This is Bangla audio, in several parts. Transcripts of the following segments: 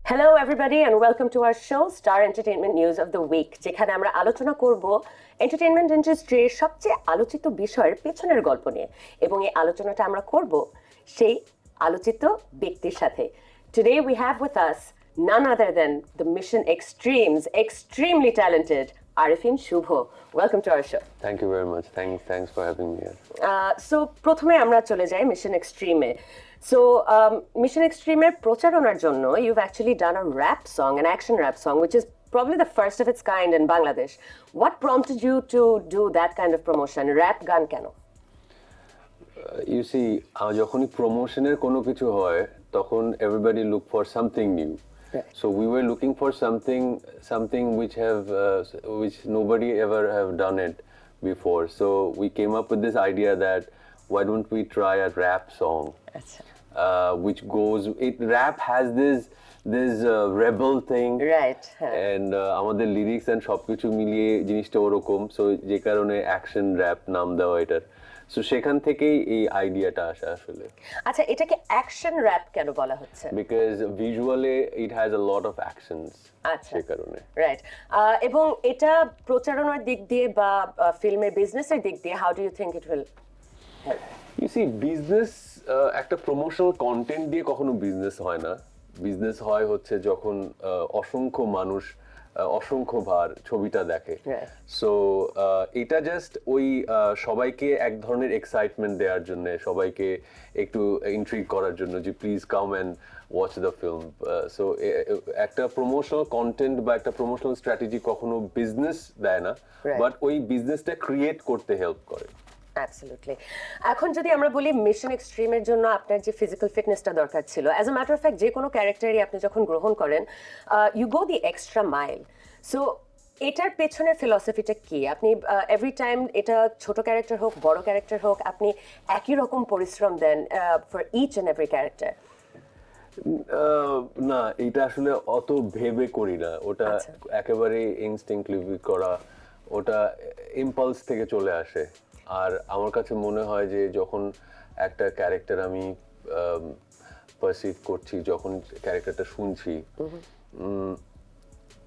Hello, everybody, and welcome to our show, Star Entertainment News of the Week, যেখানে আমরা আলোচনা করব এন্টারটেইনমেন্ট ইন্ডাস্ট্রির সবচেয়ে আলোচিত বিষয়ের পেছনের গল্প নিয়ে এবং এই আলোচনাটা আমরা করব সেই আলোচিত ব্যক্তির সাথে। Today we have with us none other than the Mission Extreme's extremely talented Arifin Shubho. Welcome to our show. Thank you very much. Thanks for having me here. So প্রথমে আমরা চলে যাই মিশন এক্সট্রিমে। So মিশন এক্সট্রিমের প্রচারণার জন্য you've actually done a rap song, an action rap song, which is probably the first of its kind in Bangladesh. What prompted you to do that kind of promotion? Rap গান কেন? You see, যখনই প্রমোশনের কোনো কিছু হয় তখন everybody look for something new. So we were looking for something which nobody ever have done it before. So we came up with this idea that why don't we try a rap song, which rap has this rebel thing, Right. and আমাদের লিরিক্স এন্ড সবকিছু মিলিয়ে জিনিসটা ওরকম, সো যে কারণে অ্যাকশন র‍্যাপ নাম দেওয়া এটার। সো সেখান থেকেই এই আইডিয়াটা আসে আসলে। আচ্ছা, এটাকে অ্যাকশন র‍্যাপ কেন বলা হচ্ছে? Because visually it has a lot of actions, আচ্ছা, সেই কারণে। রাইট। এবং এটা প্রচারণার দিক দিয়ে বা ফিল্মের বিজনেসের দিক দিয়ে how do you think it will help? You see, business একটা প্রমোশনাল কন্টেন্ট দিয়ে কখনো বিজনেস হয় না। বিজনেস হয় হচ্ছে যখন অসংখ্য মানুষ অসংখ্যবার ছবিটা দেখে। সো এটা জাস্ট ওই সবাইকে এক ধরনের এক্সাইটমেন্ট দেওয়ার জন্য, সবাইকে একটু ইন্ট্রিগ করার জন্য যে please come and watch the film. So একটা প্রমোশনাল কন্টেন্ট বা একটা প্রমোশনাল স্ট্র্যাটেজি কখনো বিজনেস দেয় না, বাট ওই বিজনেসটা ক্রিয়েট করতে হেল্প করে। অ্যাবসলিউটলি। এখন যদি আমরা বলি মিশন এক্সট্রিমের জন্য আপনার যে ফিজিক্যাল ফিটনেসটা দরকার ছিল, as a matter of fact যে কোনো ক্যারেক্টারই আপনি যখন গ্রহণ করেন you go the extra mile. So এটার পেছনের ফিলসফিটা কি? আপনি এভরি টাইম এটা ছোট ক্যারেক্টার হোক বড় ক্যারেক্টার হোক আপনি একই রকম পরিশ্রম দেন for each and every character? না, এটা আসলে অত ভেবে করি না। ওটা একেবারে ইনস্টিংক্টলি করা, ওটা ইম্পালস থেকে চলে আসে। আর আমার কাছে মনে হয় যে যখন একটা ক্যারেক্টার আমি পারসিভ করছি, যখন ক্যারেক্টারটা শুনছি,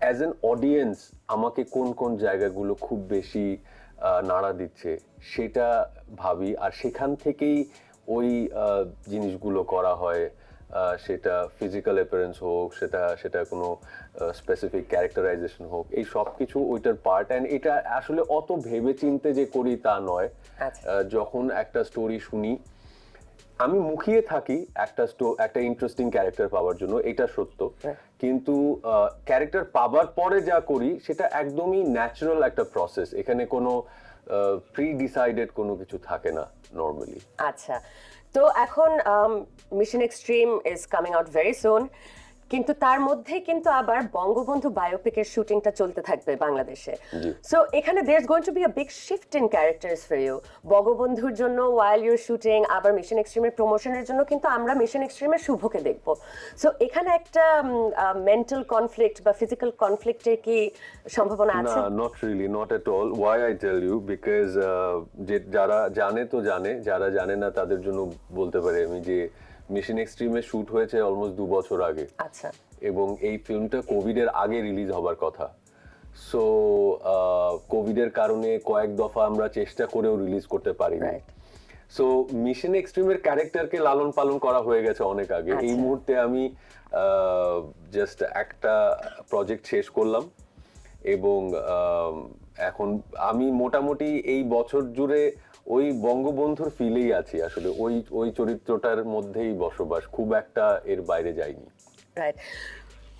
অ্যাজ অ্যান অডিয়েন্স আমাকে কোন কোন জায়গাগুলো খুব বেশি নাড়া দিচ্ছে সেটা ভাবি, আর সেখান থেকেই ওই জিনিসগুলো করা হয়। সেটা ফিজিক্যাল অ্যাপিয়ারেন্স হোক, সেটা কোনো স্পেসিফিক ক্যারেক্টারাইজেশন হোক, এই সব কিছু ওইটার পার্ট। অ্যান্ড এটা আসলে অত ভেবে চিন্তে যে করি তা নয়। যখন একটা স্টোরি শুনি আমি মুখিয়ে থাকি একটা ইন্টারেস্টিং ক্যারেক্টার পাওয়ার জন্য, এটা সত্য, কিন্তু ক্যারেক্টার পাবার পরে যা করি সেটা একদমই ন্যাচারাল একটা প্রসেস। এখানে কোনো প্রি ডিসাইডেড কোনো কিছু থাকে না নর্মালি। আচ্ছা, তো এখন Mission Extreme is coming out very soon, কিন্তু তার মধ্যে কিন্তু আবার বঙ্গবন্ধু বায়োপিকের শুটিংটা চলতে থাকবে বাংলাদেশে। সো এখানে there is going to be a big shift in characters for you. বঙ্গবন্ধুর জন্য ওয়াইল ইউর শুটিং, আবার মিশন এক্সট্রিমের প্রমোশনের জন্য কিন্তু আমরা মিশন এক্সট্রিমের শুভকে দেখব। সো এখানে একটা মেন্টাল কনফ্লিক্ট বা ফিজিক্যাল কনফ্লিক্টের কি সম্ভাবনা আছে? না, not really, not at all. Why I tell you, because যারা জানে তো জানে, যারা জানে না তাদের জন্য বলতে পারি আমি যে মিশন এক্সট্রিমে শুট হয়েছে অলমোস্ট 2 বছর আগে। আচ্ছা। এবং এই ফিল্মটা কোভিডের আগে রিলিজ হবার কথা। সো কোভিডের কারণে কয়েক দফা আমরা চেষ্টা করেও রিলিজ করতে পারিনি। সো মিশন এক্সট্রিমের ক্যারেক্টারকে লালন পালন করা হয়ে গেছে অনেক আগে। এই মুহূর্তে আমি জাস্ট একটা প্রজেক্ট শেষ করলাম এবং এখন আমি মোটামুটি এই বছর জুড়ে ওই বঙ্গবন্ধুর ফিলেই আছি আসলে, ওই চরিত্রটার মধ্যেই বসবাস, খুব একটা এর বাইরে যাইনি। রাইট।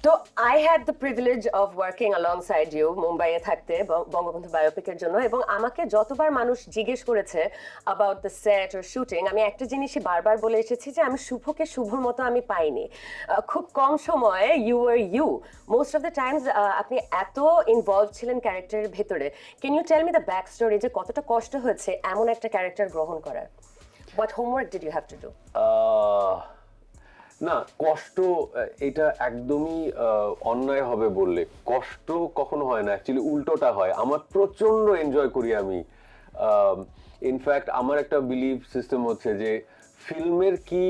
তো I had the privilege of working alongside you মুম্বাইয়ে থাকতে বঙ্গবন্ধু বায়োপিকের জন্য, এবং আমাকে যতবার মানুষ জিজ্ঞেস করেছে about the set or shooting, আমি একটা জিনিসই বারবার বলে এসেছি যে আমি শুভকে শুভর মতো আমি পাইনি। খুব কম সময়ে you are you most of the times. আপনি এত ইনভলভ ছিলেন ক্যারেক্টারের ভেতরে। Can you tell me the back story, যে কতটা কষ্ট হয়েছে এমন একটা ক্যারেক্টার গ্রহণ করার? What homework did you have to do? না, কষ্ট এটা একদমই অন্যায় হবে বললে। কষ্ট কখনো হয় না, অ্যাকচুয়ালি উল্টোটা হয়। আমার প্রচন্ড এনজয় করি আমি। ইনফ্যাক্ট আমার একটা বিলিভ সিস্টেম হচ্ছে যে ফিল্মের কি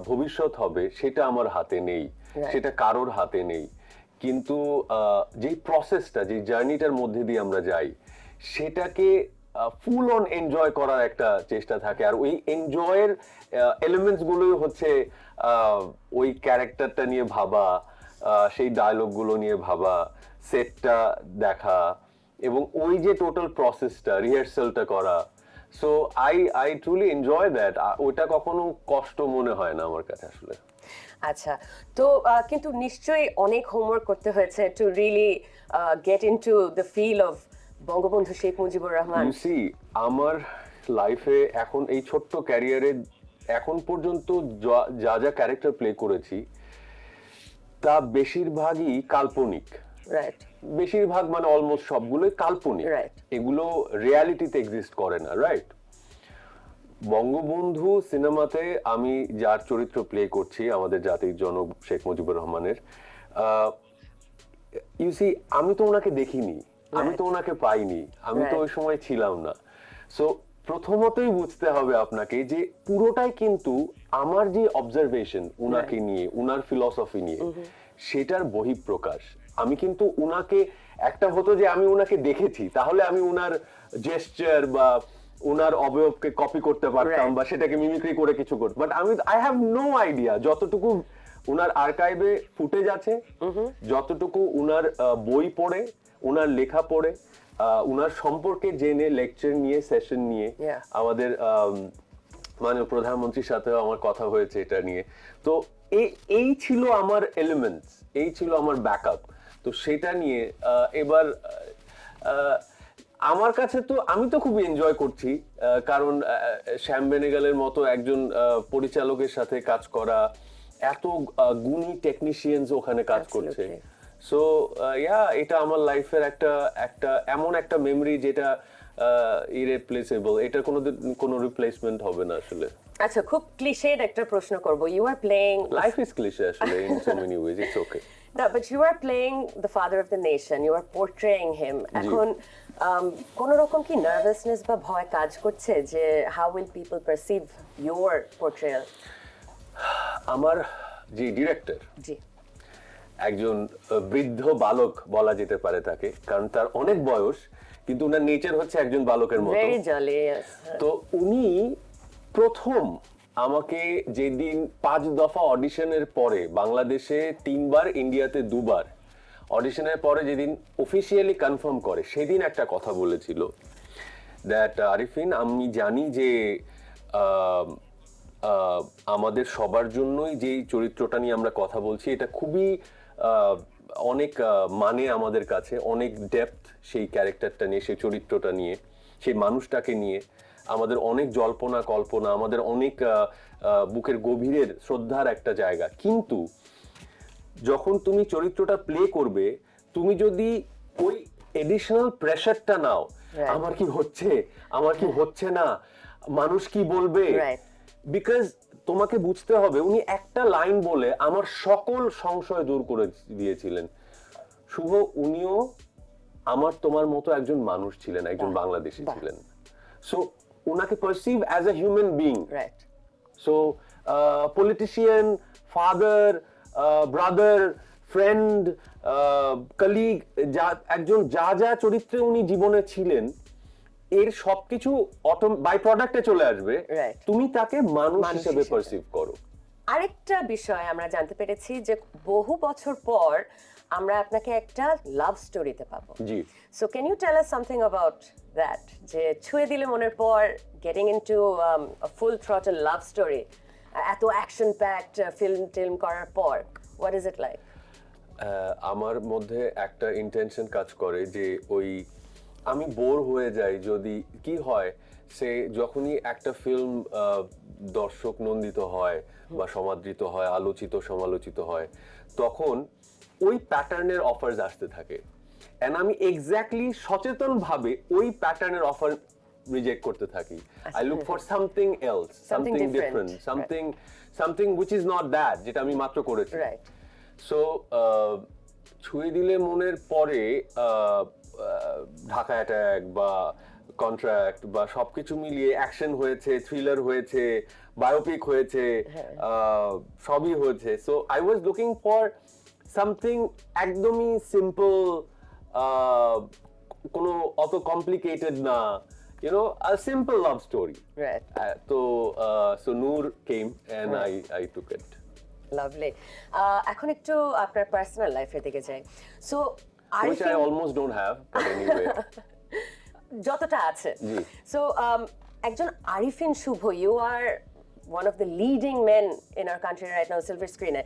ভবিষ্যৎ হবে সেটা আমার হাতে নেই। সেটা কারোর হাতে নেই, কিন্তু যে প্রসেসটা, যে জার্নিটার মধ্যে দিয়ে আমরা যাই, সেটাকে ফুল অন এনজয় করার একটা চেষ্টা থাকে। আর ওই এনজয়ের এলিমেন্টস গুলোই হচ্ছে ওই ক্যারেক্টারটা নিয়ে ভাবা, সেই ডায়লগ গুলো নিয়ে ভাবা, সেটটা দেখা, এবং ওই যে টোটাল প্রসেসটা, রিহার্সালটা করা। So I truly enjoy that. ওটা কখনো কষ্ট মনে হয় না আমার কাছে আসলে। আচ্ছা, তো কিন্তু নিশ্চয়ই অনেক হোমওয়ার্ক করতে হয়েছে to really get into the feel of Bangabandhu Sheikh Mujibur Rahman. You see, আমার লাইফে এখন এই ছোট্ট ক্যারিয়ারে এখন পর্যন্ত যা যা ক্যারেক্টার প্লে করেছি তা বেশিরভাগই কাল্পনিক। রাইট। বেশিরভাগ মানে অলমোস্ট সবগুলোই কাল্পনিক। Right. এগুলো রিয়ালিটিতে এক্সিস্ট করে না, রাইট? বঙ্গবন্ধু সিনেমাতে আমি যার চরিত্র প্লে করছি, আমাদের জাতির জনক শেখ মুজিবুর রহমানের, ইউ সি, আমি তো ওনাকে দেখিনি, আমি তো ওনাকে পাইনি, আমি তো ওই সময় ছিলাম না। সো প্রথমতই বুঝতে হবে আপনাকে যে পুরোটাই কিন্তু আমার যে অবজারভেশন উনাকে নিয়ে, উনার ফিলসফি নিয়ে, সেটার বহিঃপ্রকাশ। আমি কিন্তু উনাকে, একটা হতো যে আমি উনাকে দেখেছি, তাহলে আমি উনার জেস্টার বা উনার অবয়বকে কপি করতে পারতাম বা সেটাকে মিমিক্রি করে কিছু করতে, but I have no idea. যতটুকু উনার আর্কাইভে ফুটেজ আছে, যতটুকু উনার বই পড়ে, উনার লেখা পড়ে, উনার সম্পর্কে জেনে, লেকচার নিয়ে, সেশন নিয়ে, আমাদের মাননীয় প্রধানমন্ত্রীর সাথেও আমার কথা হয়েছে এটা নিয়ে। তো এই ছিল আমার এলিমেন্টস, এই ছিল আমার ব্যাকআপ। তো সেটা নিয়ে এবার আমার কাছে তো, আমি তো খুব এনজয় করছি, কারণ শ্যাম বেনেগালের মতো একজন পরিচালকের সাথে কাজ করা, এত গুণী টেকনিশিয়ানস ওখানে কাজ করছে। সো এটা আমার লাইফের একটা এমন একটা মেমরি যেটা ইররিপ্লেসেবল। এটা কোনো রিপ্লেসমেন্ট হবে না আসলে। আচ্ছা, খুব ক্লিশেড একটা প্রশ্ন করব। You are playing, life is cliche আসলে, in so many ways, it's okay. No, but you are playing the father of the nation. You are portraying him. এখন কোন রকম কি নার্ভাসনেস বা ভয় কাজ করছে যে how will people perceive your portrayal? আমার যে ডিরেক্টর, জি, একজন বৃদ্ধ বালক বলা যেতে পারে তাকে, কারণ তার অনেক বয়স, কিন্তু ওনার নেচার হচ্ছে একজন বালকের মতো। Very jolly. তো উনি প্রথম আমাকে যেদিন 5 দফা অডিশনের পরে, বাংলাদেশে 3 বার, ইন্ডিয়াতে 2 বার অডিশনের পরে যেদিন অফিসিয়ালি কনফার্ম করে, সেদিন একটা কথা বলেছিল, দ্যাট আরিফিন, আমি জানি যে আমাদের সবার জন্যই যেই চরিত্রটা নিয়ে আমরা কথা বলছি, এটা খুবই অনেক মানে আমাদের কাছে, অনেক ডেপথ সেই ক্যারেক্টারটা নিয়ে, সেই চরিত্রটা নিয়ে, সেই মানুষটাকে নিয়ে আমাদের অনেক জল্পনা কল্পনা, আমাদের অনেক বুকের গভীরের শ্রদ্ধার একটা জায়গা। কিন্তু যখন তুমি চরিত্রটা প্লে করবে, তুমি যদি ওই এডিশনাল প্রেশারটা নাও, আমার কি হচ্ছে, আমার কি হচ্ছে না, মানুষ কি বলবে, বিকজ তোমাকে বুঝতে হবে উনি একটা লাইন বলে আমার সকল সংশয় দূর করে দিয়েছিলেন। শুভ, উনিও আমার তোমার মতো একজন মানুষ ছিলেন, একজন বাংলাদেশী ছিলেন। সো উনাকে perceive as a human being. Right. So politician, father, brother, friend, colleague, একজন যা যা চরিত্রে উনি জীবনে ছিলেন, এর সবকিছু বাই প্রোডাক্টে চলে আসবে। তুমি তাকে মানুষ হিসেবে পারসিভ করো। আরেকটা বিষয় আমরা জানতে পেরেছি যে বহু বছর পর আমরা আপনাকে একটা লাভ স্টোরিতে পাবো। জি। So can you tell us something about that, যে ছুঁয়ে দিলে মনের পর, getting into a full throttle love story, এত অ্যাকশন প্যাকড ফিল্ম করার পর, হোয়াট ইজ ইট লাইক? আমার মধ্যে একটা ইন্টেনশন কাজ করে যে ওই আমি বোর হয়ে যাই যদি, কি হয়, সে যখনই একটা ফিল্ম দর্শক নন্দিত হয় বা সমাদৃত হয়, আলোচিত সমালোচিত হয়, তখন ওই প্যাটার্নের অফার্স আসতে থাকে, এন্ড আমি এক্স্যাক্টলি সচেতন ভাবে ওই প্যাটার্নের অফার রিজেক্ট করতে থাকি। I look for something else, something different, something which is not that, যেটা আমি মাত্র করেছি। সো ছুঁয়ে দিলে মনের পরে ঢাকা অ্যাটাক বা কন্ট্রাক্ট বা সবকিছু মিলিয়ে অ্যাকশন হয়েছে, থ্রিলার হয়েছে, বায়োপিক হয়েছে, সবই হয়েছে। So I was looking for something একদমই সিম্পল, কোনো অত কমপ্লিকেটেড না, a simple love story. Right. So Noor came and I took it. Lovely. এখন একটু আপনার পার্সোনাল লাইফের দিকে যাই। So Which I almost don't have, but anyway. যতটা আছে। জি। সো একজন Arifin Shuvo, you are one of the leading men in our country right now, silver screen.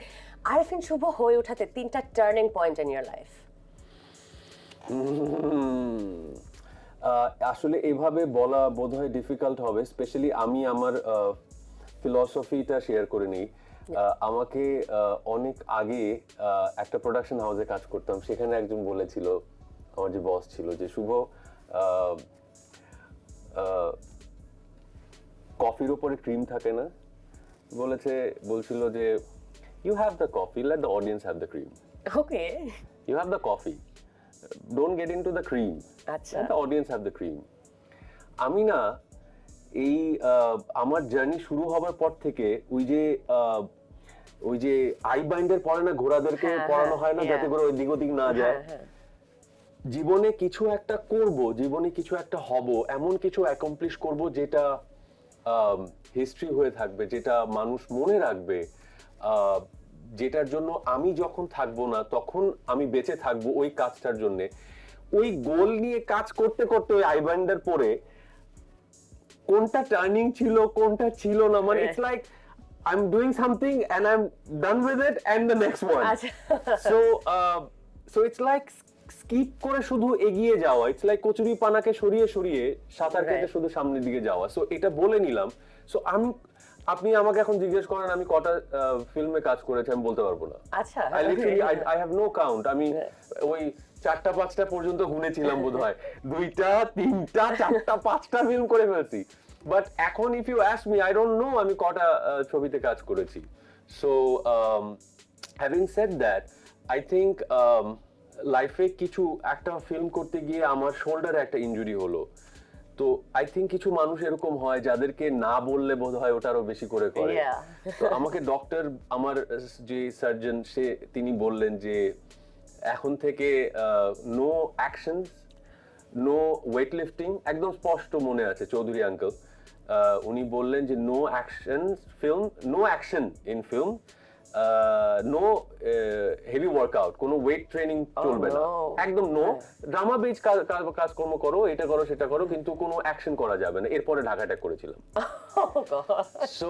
Arifin Shuvo হয়ে ওঠাতে 3টা turning point in your life. আসলে এভাবে বলা বোধহয় ডিফিকাল্ট হবে, স্পেশালি আমি আমার ফিলসফিটা শেয়ার করে নিই। আমাকে অনেক আগে একটা প্রোডাকশন হাউসে কাজ করতাম, সেখানে একজন বলেছিল, আমার যে বস ছিল, যে শুভ, কফির উপরে ক্রিম থাকে না, বলছিল যে you have the coffee, let the audience have the cream. Okay. You have the coffee. Don't get into the cream. আচ্ছা। Let the audience have the cream. আমি না এই আমার জার্নি শুরু হবার পর থেকে ওই যে আই বাইন্ডার পরে না ঘোড়াদেরকে পড়ানো হয় না, যাতে করে ওই দিক ওদিক না যায়। জীবনে কিছু একটা করব, জীবনে কিছু একটা হব, এমন কিছু অ্যাকমপ্লিশ করব যেটা হিস্ট্রি হয়ে থাকবে, যেটা মানুষ মনে রাখবে, যেটার জন্য আমি যখন থাকবো না তখন আমি বেঁচে থাকবো ওই কাজটার জন্য। ওই গোল নিয়ে কাজ করতে করতে ওই আইবান্ডার পরে কোনটা টার্নিং ছিল কোনটা ছিল না, মানে it's like I am doing something and I am done with it and the next one. So it's like skip করে শুধু এগিয়ে যাওয়া, ইটস লাইক কচুরি পানাকে সরিয়ে সরিয়ে সাঁতার কেটে শুধু সামনের দিকে যাওয়া। সো এটা বলে নিলাম। সো আপনি আমাকে এখন জিজ্ঞেস করেন আমি কটা ফিল্মে কাজ করেছি, আমি বলতে পারবো না। আচ্ছা। I have no count. আমি ওই 4টা 5টা পর্যন্ত গুনেছিলাম বোধহয়, 2টা 3টা 4টা 5টা ফিল্ম করে ফেলছি। বাট এখন if you ask me, I don't know আমি কটা ছবিতে কাজ করেছি। So having said that, I think লাইফে কিছু একটা ফিল্ম করতে গিয়ে আমার শোল্ডারে একটা ইনজুরি হলো। তো আই থিংক কিছু মানুষ এরকম হয় যাদেরকে না বললে বোধহয় ওটারও বেশি করে করে। তো আমাকে ডক্টর, আমার যে সার্জন, তিনি বললেন যে এখন থেকে no action, no weight lifting, একদম স্পষ্ট মনে আছে চৌধুরী আঙ্কেল, উনি বললেন যে no action in film, no heavy workout, কোনো ওয়েট ট্রেনিং চলবে না, একদম নো। ড্রামা বেজ কাজকর্ম করো, এটা করো সেটা করো, কিন্তু কোনো অ্যাকশন করা যাবে না। এরপরে ঢাকা অ্যাটাক করেছিলাম। So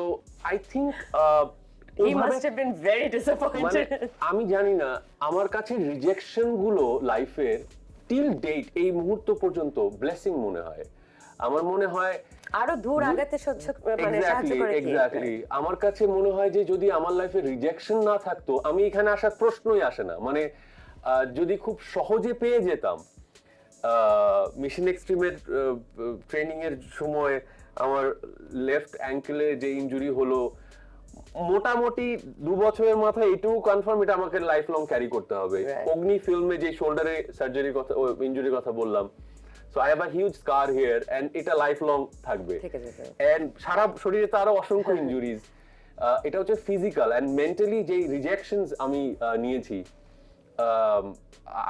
I think He must have been very disappointed. আমি জানি না, আমার কাছে রিজেকশন গুলো লাইফের টিল ডেট এই মুহূর্ত পর্যন্ত ব্লেসিং মনে হয়। আমার মনে হয় আরো দূর আগাতে সাহায্য করে। এক্স্যাক্টলি আমার কাছে মনে হয় যে যদি আমার লাইফে রিজেকশন না থাকতো, আমি এখানে আসার প্রশ্নই আসে না। মানে যদি খুব সহজে পেয়ে যেতাম, মিশন এক্সট্রিমের ট্রেনিং এর সময় আমার লেফট অ্যাঙ্কেলে যে ইনজুরি হলো, মোটামুটি 2 বছরের মাথায় এটুকু কনফার্ম এটা আমাকে লাইফ লং ক্যারি করতে হবে। অগ্নি ফিল্মে যে শোল্ডারে সার্জারির কথা, ইনজুরির কথা বললাম, so I have a huge scar here and এটা লাইফ লং থাকবে। এন্ড সারা শরীরে তো আরো অসংখ্য ইনজুরিজ। এটা হচ্ছে ফিজিক্যাল এন্ড মেন্টালি যে রিজেকশনস আমি নিয়েছি,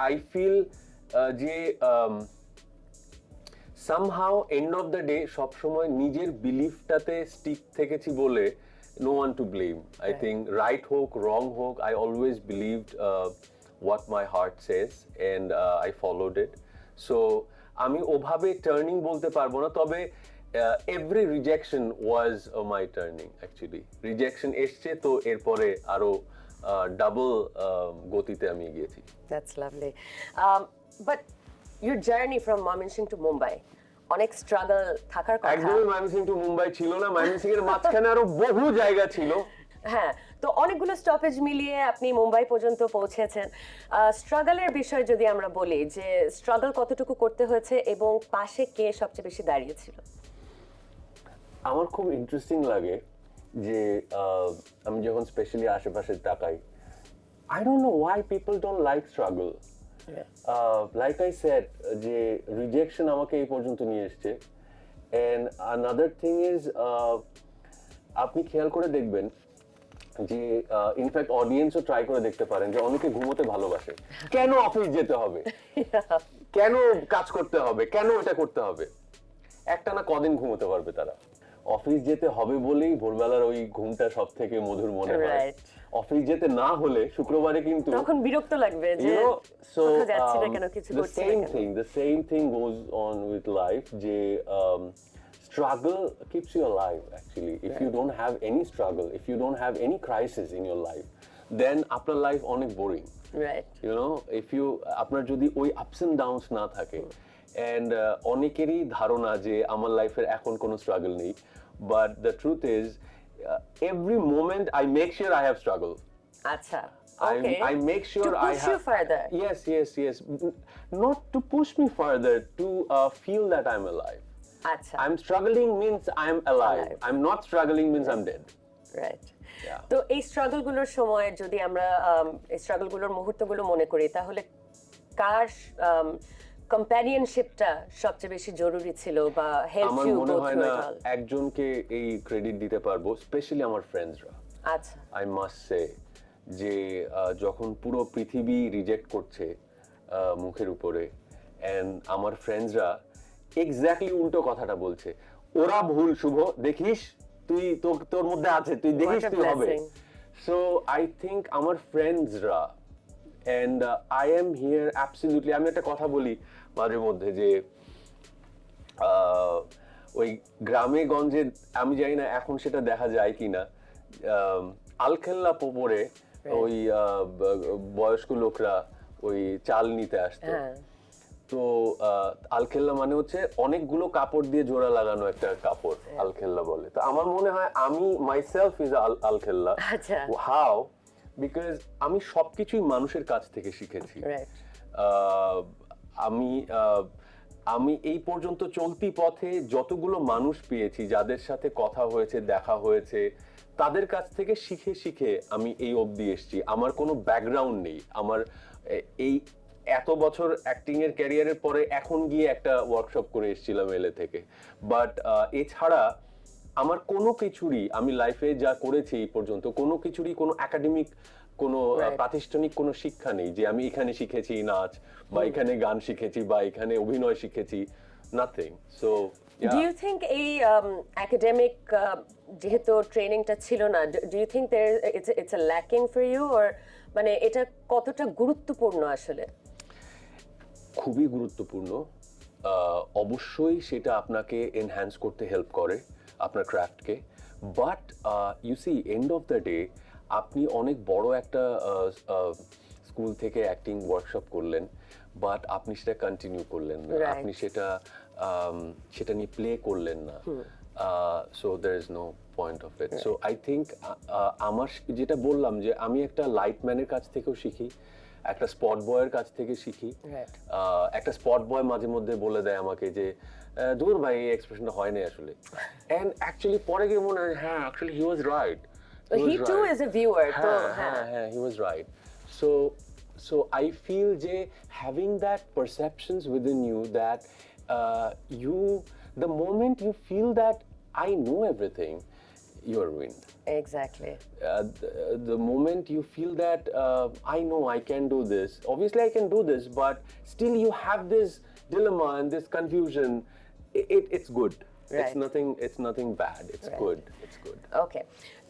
আই ফিল যে somehow end of the day সবসময় নিজের বিলিফটাতে স্টিক থেকেছি বলে no one to blame. I think right hook, wrong hook, I always believed what my heart says and I followed it. So আমি ওভাবে টার্নিং বলতে পারবো না, তবে every rejection was my turning actually. Rejection এসছে তো এরপরে আরো ডাবল গতিতে আমি গিয়েছি। That's lovely. But your journey from Mymensingh to Mumbai, অনেক স্ট্রাগল থাকার কথা। একদমই ময়মনসিংহ টু মুম্বাই ছিল না, ময়মনসিংহ এর মাঝখানে আরো বহু জায়গা ছিল। হ্যাঁ, তো অনেকগুলো স্টপেজ মিলিয়ে আপনি মুম্বাই পর্যন্ত পৌঁছেছেন। স্ট্রাগলের বিষয় যদি আমরা বলি, যে স্ট্রাগল কতটুকু করতে হয়েছে এবং পাশে কে সবচেয়ে বেশি দাঁড়িয়েছিল? আমার খুব ইন্টারেস্টিং লাগে যে আমি যখন স্পেশালি আশেপাশে তাকাই, I don't no why people don't like struggle. Like I said যে রিজেকশন আমাকে এই পর্যন্ত নিয়ে এসছে এন্ড আনাদার থিং ইজ আপনি খেয়াল করে দেখবেন যে ইনফ্যাক্ট অডিয়েন্সও ট্রাই করে দেখতে পারেন যে অনেকে ঘুমোতে ভালোবাসে কেন অফিস যেতে হবে কেন কাজ করতে হবে কেন এটা করতে হবে একটানা কদিন ঘুমোতে পারবে তারা অফিস যেতে হবে বলেই ভোরবেলার ওই ঘুমটা সব থেকে মধুর মনে হয় Right. অফিস যেতে না হলে শুক্রবারে কিন্তু তখন বিরক্ত লাগবে যে you know so কোথাও যাচ্ছি না কেন কিছু the করছি না same কেন। thing the same thing goes on with life যে struggle keeps you alive actually if you don't have any struggle if you don't have any crisis in your life then আপনার লাইফ অনেক boring right you know if you আপনার যদি ওই আপস এন্ড ডাউনস না থাকে এন্ড অনেকেরই ধারণা যে আমার লাইফের এখন কোনো স্ট্রাগল নেই but the truth is every moment I make sure I have struggle আচ্ছা I, okay I make sure to I push have you further. yes not to push me further to feel that I'm alive আচ্ছা I'm struggling means I'm alive Alive. I'm not struggling means I'm dead right Yeah. তো এই স্ট্রাগল গুলোর সময় যদি আমরা এই স্ট্রাগল গুলোর মুহূর্তগুলো মনে করি তাহলে কার কম্প্যানিয়নশিপটা সবচেয়ে বেশি জরুরি ছিল বা হেল্প আমার ইউ মনে গো হয় থ্রু না ইট অল একজনকে এই ক্রেডিট দিতে পারবো স্পেশালি আমার ফ্রেন্ডসরা আচ্ছা আই মাস্ট সে যে যখন পুরো পৃথিবী রিজেক্ট করছে মুখের উপরে এন্ড আমার ফ্রেন্ডসরা এক্স্যাক্টলি উল্টো কথাটা বলছে ওরা ভুল শুভ দেখিস তুই তোর মধ্যে আছে তুই দেখিস What a তুই হবে blessing. সো আই থিঙ্ক আমার ফ্রেন্ডসরা and I am here absolutely আমি একটা কথা বলি মাঝে মধ্যে যে ওই গ্রামে গঞ্জে আমি জানি না এখন সেটা দেখা যায় কিনা আলখেল্লা পোপরে ওই বয়স্ক লোকরা ওই চাল নিতে আসতো হ্যাঁ তো আলখেল্লা মানে হচ্ছে অনেকগুলো কাপড় দিয়ে জোড়া লাগানো একটা কাপড় আলখেল্লা বলে তো আমার মনে হয় আমি মাইসেলফ ইজ আলখেল্লা আচ্ছা হাউ বিকজ আমি সবকিছুই মানুষের কাছ থেকে শিখেছি রাইট আমি আমি এই পর্যন্ত চলতি পথে যতগুলো মানুষ পেয়েছি যাদের সাথে কথা হয়েছে দেখা হয়েছে তাদের কাছ থেকে শিখে শিখে আমি এই অবধি এসেছি আমার কোনো ব্যাকগ্রাউন্ড নেই আমার এই এত বছর অ্যাক্টিং এর ক্যারিয়ারের পরে এখন গিয়ে একটা ওয়ার্কশপ করে এসেছিলাম এলএ থেকে বাট এছাড়া আমার কোনো কিছুরই আমি লাইফে যা করেছি এই পর্যন্ত কোনো কিছুরই কোনো একাডেমিক কোনো প্রাতিষ্ঠানিক কোনো শিক্ষা নেই যে আমি এখানে শিখেছি নাচ বা এখানে গান শিখেছি বা এখানে অভিনয় শিখেছি nothing so do you think এই একাডেমিক যেহেতু ট্রেনিংটা ছিল না do you think it's a lacking for you or মানে এটা কতটা গুরুত্বপূর্ণ আসলে খুবই গুরুত্বপূর্ণ অবশ্যই সেটা আপনাকে এনহ্যান্স করতে হেল্প করে আপনার ক্রাফটকে but you see end of the day আপনি অনেক বড় একটা স্কুল থেকে অ্যাক্টিং ওয়ার্কশপ করলেন বাট আপনি সেটা কন্টিনিউ করলেন না Right. আপনি সেটা নিয়ে প্লে করলেন না so there is no point of it so I think আমার যেটা বললাম যে আমি একটা লাইটম্যানের কাছ থেকেও শিখি একটা স্পট বয়ের কাছ থেকে শিখি Right. একটা স্পট বয় মাঝে মধ্যে বলে দেয় আমাকে যে দূর ভাই এই এক্সপ্রেশনটা হয় না আসলে এন্ড অ্যাকচুয়ালি পরে গিয়ে মনে হয় হ্যাঁ actually he was right he too is a viewer তো হ্যাঁ he was right so I feel যে having that perceptions within you that the moment you feel that I know everything you're ruined exactly the moment you feel that I know I can do this obviously I can do this but still you have this dilemma and this confusion it's good Right. it's nothing bad it's Right. good it's good ওকে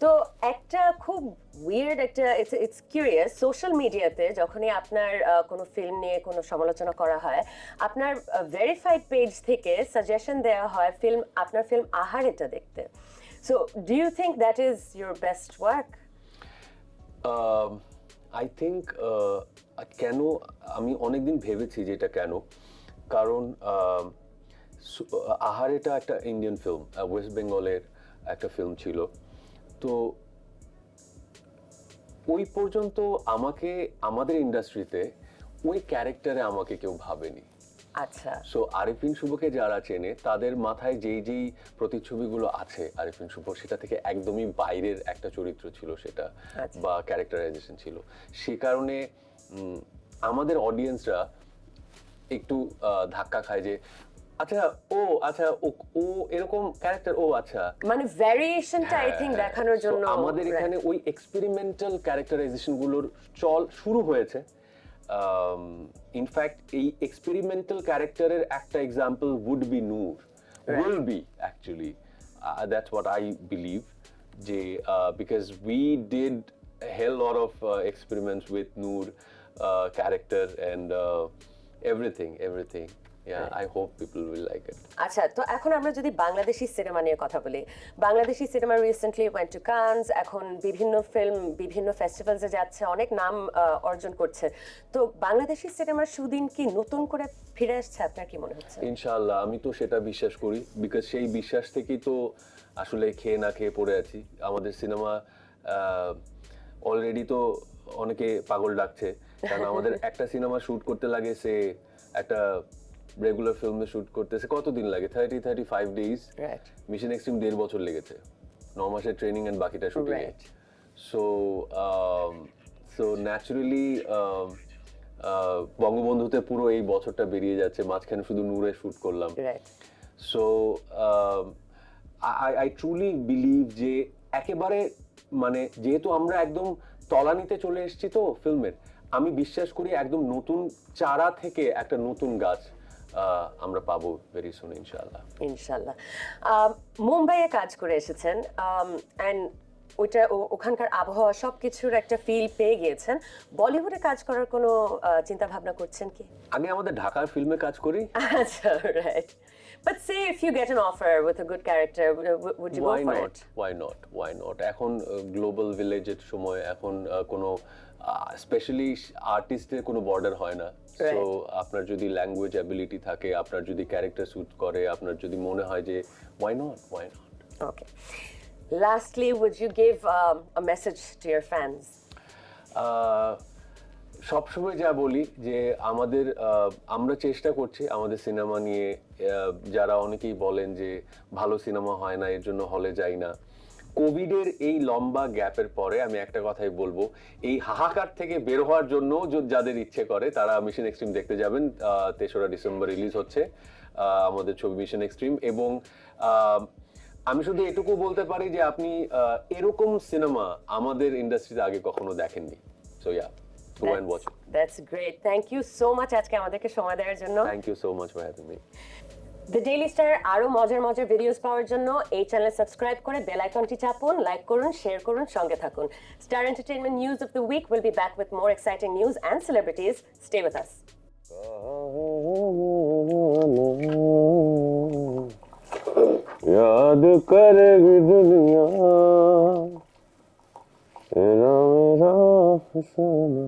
তো একটা খুব উইয়ার্ড একটা ইটস কিউরিয়াস সোশ্যাল মিডিয়াতে যখনই আপনার কোনো ফিল্ম নিয়ে কোনো সমালোচনা করা হয় আপনার ভেরিফাইড পেজ থেকে সাজেশন দেওয়া হয় আপনার ফিল্ম আহারেটা দেখতে so do you think that is your best work I think কেন আমি অনেকদিন ভেবেছি যে এটা কেন কারণ আহারেটা একটা ইন্ডিয়ান ফিল্ম ওয়েস্ট বেঙ্গলের একটা ফিল্ম ছিল তো ওই পর্যন্ত আমাকে আমাদের ইন্ডাস্ট্রিতে ওই ক্যারেক্টারে আমাকে কেউ ভাবেনি আচ্ছা সো আরিফিন শুভকে যারা চেনে তাদের মাথায় যেই প্রতিচ্ছবিগুলো আছে আরিফিন শুভ সেটা থেকে একদমই বাইরের একটা চরিত্র ছিল সেটা আচ্ছা। বা ক্যারেক্টারাইজেশন ছিল সে কারণে আমাদের অডিয়েন্সরা একটু ধাক্কা খায় যে আচ্ছা আচ্ছা ও এরকম ক্যারেক্টার আচ্ছা। মানে ভ্যারিয়েশনটা আই থিংক দেখানোর So, জন্য আমাদের এখানে ওই এক্সপেরিমেন্টাল ক্যারেক্টারাইজেশন গুলোর চল শুরু হয়েছে। ইনফ্যাক্ট এই এক্সপেরিমেন্টাল ক্যারেক্টারের একটা example would be Noor, will be actually, that's what I believe, যে because we did hell lot of experiments with Noor character and everything. Yeah, I hope people will like it. আচ্ছা, তো এখন আমরা যদি বাংলাদেশি সিনেমা নিয়ে কথা বলি, Bangladeshi cinema recently went to Cannes, এখন বিভিন্ন ফিল্ম বিভিন্ন ফেস্টিভ্যালসে যাচ্ছে, অনেক নাম অর্জন করছে। তো বাংলাদেশি সিনেমার সুদিন কি নতুন করে ফিরে আসছে, আপনার কি মনে হচ্ছে? ইনশাআল্লাহ, আমি তো সেটা বিশ্বাস করি, বিকজ সেই বিশ্বাস থেকেই তো আসলে খেয়ে না খেয়ে পড়ে আছি। আমাদের সিনেমা অলরেডি তো অনেকে পাগল ডাকছে, কারণ আমাদের একটা সিনেমা শুট করতে লাগে, সে একটা রেগুলার ফিল্মে শুট করতেছে কতদিন লাগে, 35 ডেজ। মিশন এক্সট্রিম 1.5 বছর লেগেছে, 9 মাসের ট্রেনিং এন্ড বাকিটা শুটিং এ। সো ন্যাচারালি বঙ্গবন্ধুতে পুরো এই বছরটা বেরিয়ে যাচ্ছে, মাঝখানে শুধু নূরে শুট করলাম। সো আই ট্রুলি বিলিভ যে একেবারে মানে যেহেতু আমরা একদম তলানিতে চলে এসেছি তো ফিল্মের, আমি বিশ্বাস করি একদম নতুন চারা থেকে একটা নতুন গাছ আমরা পাবো ভেরি সুন ইনশাআল্লাহ। ইনশাআল্লাহ। মুম্বাইয়ে কাজ করে এসেছেন, এন্ড ওইটা ওখানকার আবহাওয়া সবকিছুর একটা ফিল পেয়ে গিয়েছেন। বলিউডে কাজ করার কোনো চিন্তা ভাবনা করছেন কি? আগে আমাদের ঢাকার ফিল্মে কাজ করি। আচ্ছা, right. But say if you get an offer with a good character, would you go for it? Why not? এখন গ্লোবাল ভিলেজের সময়, এখন কোনো স্পেশালি আর্টিস্টের কোনো বর্ডার হয় না। সো আপনার যদি ল্যাঙ্গুয়েজ অ্যাবিলিটি থাকে, আপনার যদি ক্যারেক্টার স্যুট করে, আপনার যদি মনে হয় যে why not? Okay. Lastly, would you give a message to your fans? সবসময় যা বলি যে আমরা চেষ্টা করছি আমাদের সিনেমা নিয়ে, যারা অনেকেই বলেন যে ভালো সিনেমা হয় না, এর জন্য হলে যাই না। কোভিডের এই লম্বা গ্যাপের পরে আমি একটা কথাই বলবো, এই হাহাকার থেকে বের হওয়ার জন্য যাদের ইচ্ছে করে তারা মিশন এক্সট্রিম দেখতে যাবেন। 3রা ডিসেম্বর রিলিজ হচ্ছে আমাদের ছবি মিশন এক্সট্রিম। এবং আমি শুধু এটুকু বলতে পারি যে আপনি এরকম সিনেমা আমাদের ইন্ডাস্ট্রিতে আগে কখনো দেখেননি। So yeah, go and watch it. That's great. Thank you so much আজকে আমাদেরকে সময় দেওয়ার জন্য। Thank you so much for having me. The daily star আরো মজার ভিডিওস পাওয়ার জন্য এই চ্যানেল সাবস্ক্রাইব করে বেল আইকনটি চাপুন, লাইক করুন, শেয়ার করুন, সঙ্গে থাকুন। Star Entertainment News of the week will be back with more exciting news and celebrities. Stay with us. याद करेगी दुनिया तेरा मेरा अफसाना।